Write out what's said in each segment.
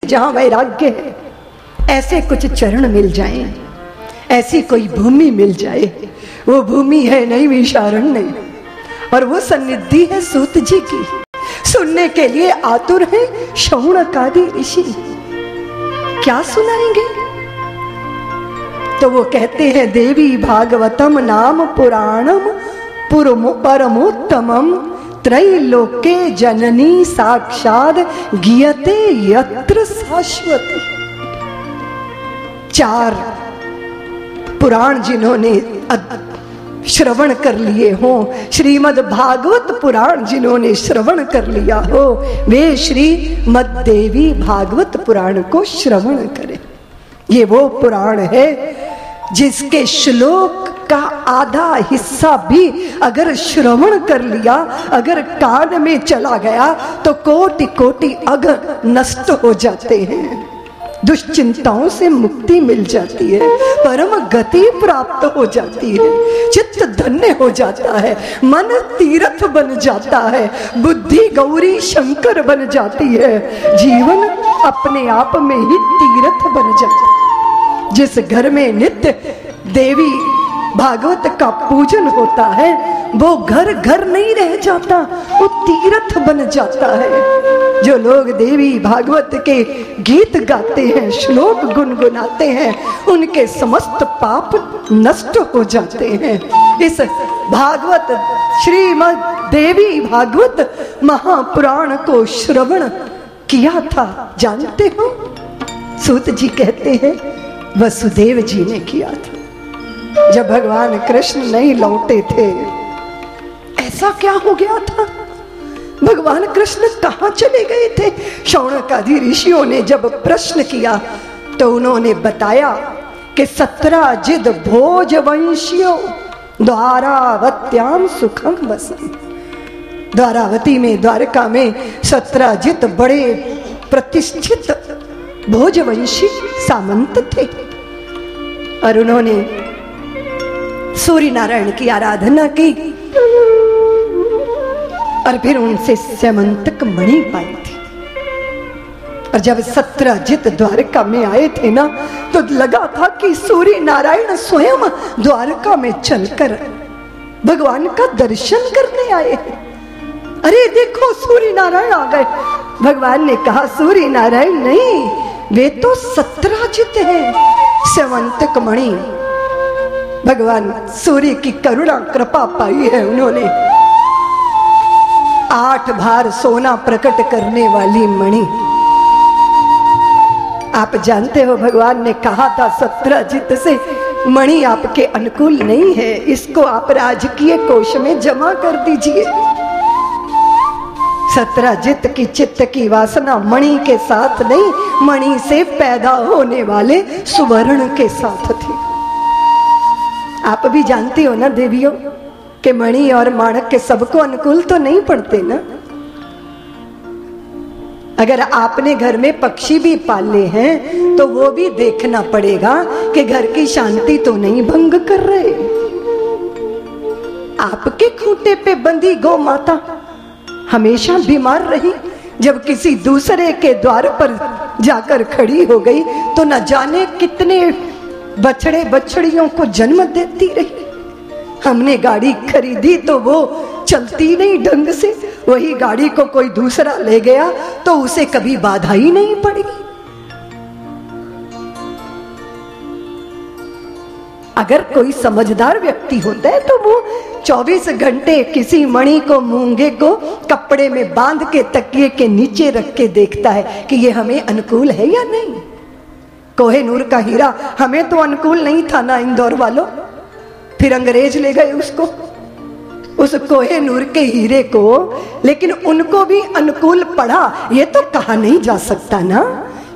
जहां वैराग्य है, ऐसे कुछ चरण मिल जाएं, ऐसी कोई भूमि मिल जाए। वो भूमि है नैमिषारण्य और वो सन्निधि है सूत जी की। सुनने के लिए आतुर है शौनकादि ऋषि। क्या सुनाएंगे? तो वो कहते हैं देवी भागवतम नाम पुराणम परमोत्तमम त्रैलोके जननी साक्षात गीयते यत्र शाश्वती। 4 पुराण जिन्होंने श्रवण कर लिए हो, श्रीमद् भागवत पुराण जिन्होंने श्रवण कर लिया हो, वे श्रीमद् देवी भागवत पुराण को श्रवण करें। ये वो पुराण है जिसके श्लोक का आधा हिस्सा भी अगर श्रवण कर लिया, अगर कान में चला गया तो कोटि कोटि अगर नष्ट हो जाते हैं, दुश्चिंताओं से मुक्ति मिल जाती है, परम गति प्राप्त हो जाती है, चित्त धन्य हो जाता है, मन तीर्थ बन जाता है, बुद्धि गौरी शंकर बन जाती है, जीवन अपने आप में ही तीर्थ बन जाता है। जिस घर में नित्य देवी भागवत का पूजन होता है वो घर घर नहीं रह जाता, वो तीर्थ बन जाता है। जो लोग देवी भागवत के गीत गाते हैं, श्लोक गुनगुनाते हैं, उनके समस्त पाप नष्ट हो जाते हैं। इस भागवत श्रीमद् देवी भागवत महापुराण को श्रवण किया था, जानते हो? सूत जी कहते हैं वसुदेव जी ने किया था। जब भगवान कृष्ण नहीं लौटे थे, ऐसा क्या हो गया था? भगवान कृष्ण कहाँ चले गए थे? शौनकादि ऋषियों ने जब प्रश्न किया तो उन्होंने बताया कि 17 जिद भोज वंशियों द्वारावत्याम सुखम वसन। द्वारावती में, द्वारका में 17 जिद बड़े प्रतिष्ठित भोजवंशी सामंत थे और उन्होंने सूर्य नारायण की आराधना की और फिर उनसे स्यमंतक मणि पाई थी। और जब 17 जित द्वारका में आए थे ना, तो लगा था कि सूर्य नारायण स्वयं द्वारका में चलकर भगवान का दर्शन करने आए हैं। अरे देखो सूर्य नारायण आ गए। भगवान ने कहा सूर्य नारायण नहीं, वे तो 17 जित हैं, स्यमंतक मणि। भगवान सूर्य की करुणा कृपा पाई है उन्होंने। 8 बार सोना प्रकट करने वाली मणि। आप जानते हो भगवान ने कहा था 17 जित से मणि आपके अनुकूल नहीं है, इसको आप राजकीय कोष में जमा कर दीजिए। 17 जित की चित्त की वासना मणि के साथ नहीं, मणि से पैदा होने वाले सुवर्ण के साथ थी। आप भी जानती हो ना देवियों कि मणि और माणक के सबको अनुकूल तो नहीं पड़ते ना। अगर आपने घर में पक्षी भी पाले हैं तो वो भी देखना पड़ेगा कि घर की शांति तो नहीं भंग कर रहे। आपके खूंटे पे बंधी गौ माता हमेशा बीमार रही, जब किसी दूसरे के द्वार पर जाकर खड़ी हो गई तो न जाने कितने बछड़े बछड़ियों को जन्म देती रही। हमने गाड़ी खरीदी तो वो चलती नहीं ढंग से, वही गाड़ी को कोई दूसरा ले गया तो उसे कभी बाधा ही नहीं पड़ी। अगर कोई समझदार व्यक्ति होता है तो वो 24 घंटे किसी मणि को, मूंगे को कपड़े में बांध के तकिए के नीचे रख के देखता है कि ये हमें अनुकूल है या नहीं। कोहिनूर का हीरा हमें तो अनुकूल नहीं था ना इंदौर वालों, फिर अंग्रेज ले गए उसको, उस कोहिनूर के हीरे को, लेकिन उनको भी अनुकूल पड़ा ये तो कहा नहीं जा सकता ना,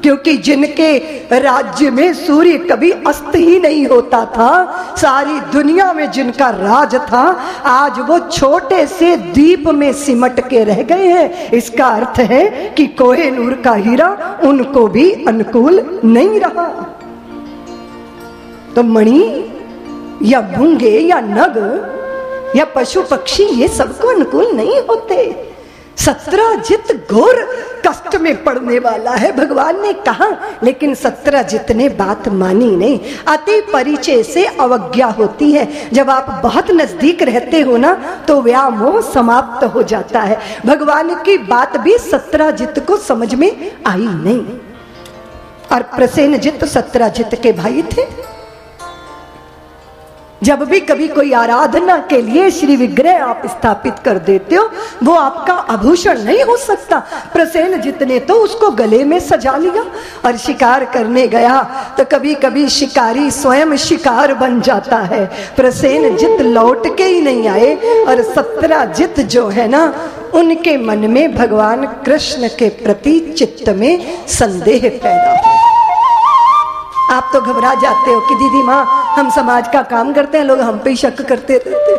क्योंकि जिनके राज्य में सूर्य कभी अस्त ही नहीं होता था, सारी दुनिया में जिनका राज था, आज वो छोटे से द्वीप में सिमट के रह गए हैं। इसका अर्थ है कि कोहिनूर का हीरा उनको भी अनुकूल नहीं रहा। तो मणि या मूंगे या नग या पशु पक्षी ये सबको अनुकूल नहीं होते। 17 जित घोर कष्ट में पड़ने वाला है, भगवान ने कहा। लेकिन 17 जितने बात मानी नहीं। अति परिचय से अवज्ञा होती है। जब आप बहुत नजदीक रहते हो ना तो व्यामोह समाप्त हो जाता है। भगवान की बात भी 17 जित को समझ में आई नहीं। और प्रसेनजित 17 जित के भाई थे। जब भी कभी कोई आराधना के लिए श्री विग्रह आप स्थापित कर देते हो, वो आपका आभूषण नहीं हो सकता। प्रसेनजित ने तो उसको गले में सजा लिया और शिकार करने गया तो कभी कभी शिकारी स्वयं शिकार बन जाता है। प्रसेनजित लौट के ही नहीं आए। और 17 जित जो है ना, उनके मन में भगवान कृष्ण के प्रति चित्त में संदेह पैदा हो। आप तो घबरा जाते हो कि दीदी माँ हम समाज का काम करते हैं, लोग हम पे शक करते रहते।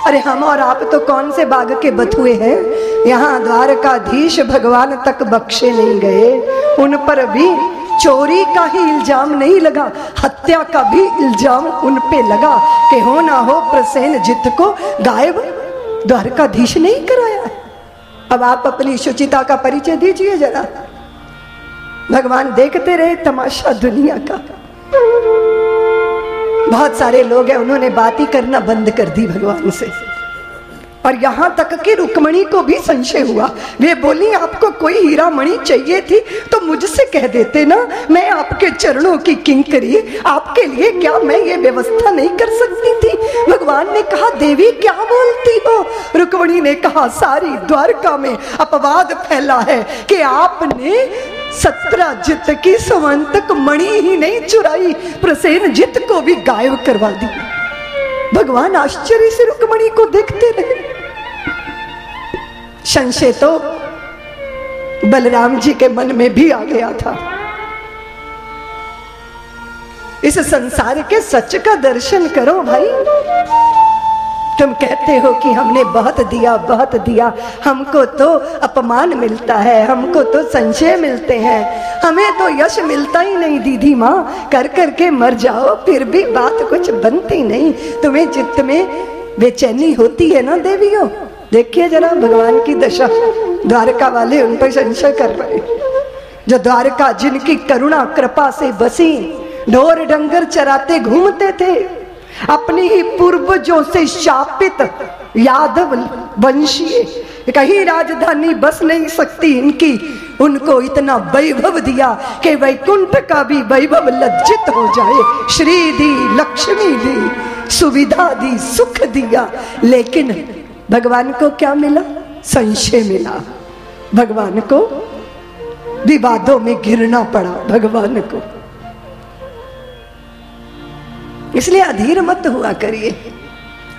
अरे हम और आप तो कौन से बाग के बथुए हैं। यहाँ द्वारकाधीश भगवान तक बख्शे नहीं गए। उन पर भी चोरी का ही इल्जाम नहीं लगा, हत्या का भी इल्जाम उन पे लगा कि हो ना हो प्रसेनजित को गायब द्वारकाधीश ने ही कराया है। अब आप अपनी शुचिता का परिचय दीजिए जरा। भगवान देखते रहे तमाशा दुनिया का। बहुत सारे लोग हैं, उन्होंने बात ही करना बंद कर दी भगवान से। और यहां तक कि रुक्मणी को भी संशय हुआ। वे बोली आपको कोई हीरा मणि चाहिए थी तो मुझसे कह देते ना, मैं आपके चरणों की किंकरी, आपके लिए क्या मैं ये व्यवस्था नहीं कर सकती थी। भगवान ने कहा देवी क्या बोलती हो। रुक्मणी ने कहा सारी द्वारका में अपवाद फैला है कि आपने 17 जित की समंतक मणि ही नहीं चुराई, प्रसेनजित को भी गायब करवा दी। भगवान आश्चर्य से रुक्मणी को देखते रहे। संशय तो बलराम जी के मन में भी आ गया था। इस संसार के सच का दर्शन करो भाई। तुम कहते हो कि हमने बहुत दिया, हमको तो अपमान मिलता है, हमको तो संशय मिलते हैं, हमें तो यश मिलता ही नहीं। दीदी माँ कर करके मर जाओ फिर भी बात कुछ बनती नहीं। तुम्हें चित्त में बेचैनी होती है ना देवियों। देखिए जरा भगवान की दशा। द्वारका वाले उन पर संशय कर रहे। जो द्वारका जिनकी करुणा कृपा से बसी, ढोर डंगर चराते घूमते थे, अपनी ही पूर्वजों से शापित यादव वंशीय, कहीं राजधानी बस नहीं सकती इनकी, उनको इतना वैभव दिया कि वैकुंठ का भी वैभव लज्जित हो जाए। श्री दी, लक्ष्मी दी, सुविधा दी, सुख दिया, लेकिन भगवान को क्या मिला? संशय मिला। भगवान को विवादों में गिरना पड़ा। भगवान को इसलिए अधीर मत हुआ करिए।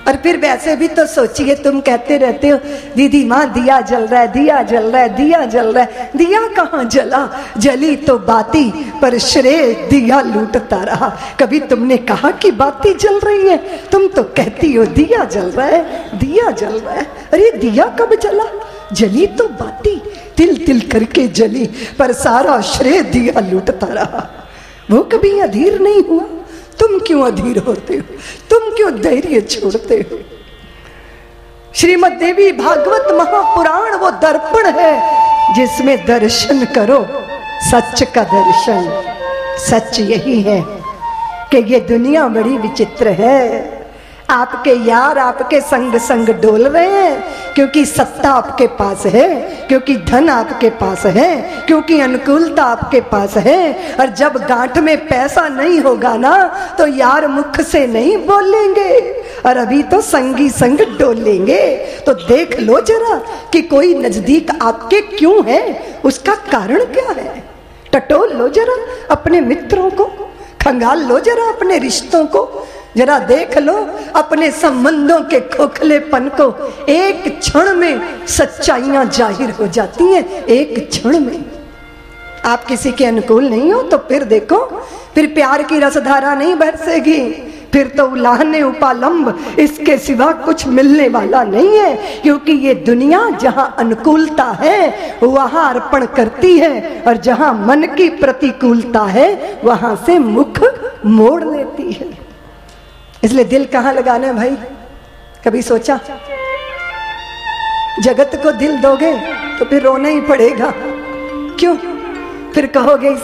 और फिर वैसे भी तो सोचिए, तुम कहते रहते हो दीदी माँ दिया जल रहा है, दिया जल रहा है, दिया जल रहा है। दिया कहाँ जला? जली तो बाती, पर श्रेय दिया लूटता रहा। कभी तुमने कहा कि बाती जल रही है? तुम तो कहती हो दिया जल रहा है, दिया जल रहा है। अरे दिया कब जला? जली तो बाती, तिल तिल करके जली, पर सारा श्रेय दिया लूटता रहा। वो कभी अधीर नहीं हुआ। तुम क्यों अधीर होते हो? तुम क्यों धैर्य छोड़ते हो? श्रीमद् देवी भागवत महापुराण वो दर्पण है जिसमें दर्शन करो सच का दर्शन। सच यही है कि ये दुनिया बड़ी विचित्र है। आपके यार आपके संग संग डोल रहे हैं क्योंकि सत्ता आपके पास है, क्योंकि धन आपके पास है, क्योंकि अनुकूलता आपके पास है। और जब गांठ में पैसा नहीं होगा ना तो यार मुख से नहीं बोलेंगे, और अभी तो संगी संग डोलेंगे। तो देख लो जरा कि कोई नजदीक आपके क्यों है, उसका कारण क्या है। टटोल लो जरा अपने मित्रों को, खंगाल लो जरा अपने रिश्तों को, जरा देख लो अपने संबंधों के खोखलेपन को। एक क्षण में सच्चाइयां जाहिर हो जाती हैं, एक क्षण में। आप किसी के अनुकूल नहीं हो तो फिर देखो, फिर प्यार की रसधारा नहीं बरसेगी, फिर तो उलाहने उपालंब, इसके सिवा कुछ मिलने वाला नहीं है। क्योंकि ये दुनिया जहां अनुकूलता है वहां अर्पण करती है, और जहां मन की प्रतिकूलता है वहां से मुख मोड़ लेती है। इसलिए दिल कहाँ लगाना है भाई? कभी सोचा? जगत को दिल दोगे तो फिर रोना ही पड़ेगा। क्यों फिर कहोगे इस